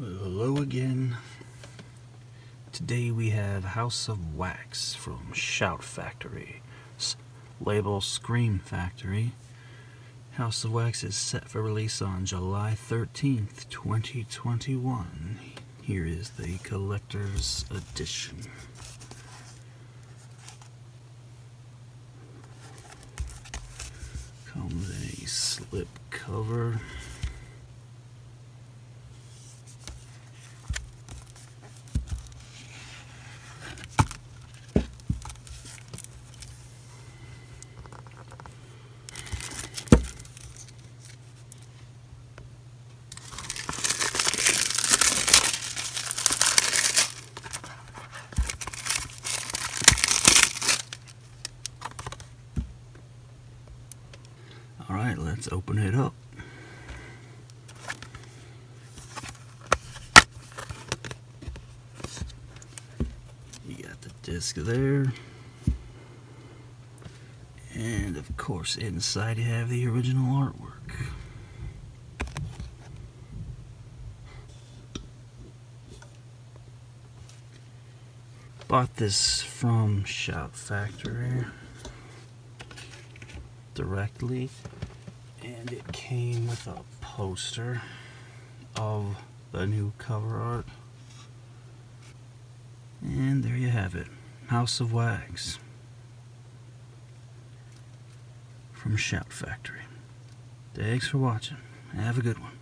Well, hello again. Today we have House of Wax from Shout Factory. Label Scream Factory. House of Wax is set for release on July 13th, 2021. Here is the collector's edition. Comes in a slip cover. Alright, let's open it up. You got the disc there. And of course, inside you have the original artwork. Bought this from Shout Factory directly, and it came with a poster of the new cover art. And there you have it, House of Wax from Shout Factory. Thanks for watching. Have a good one.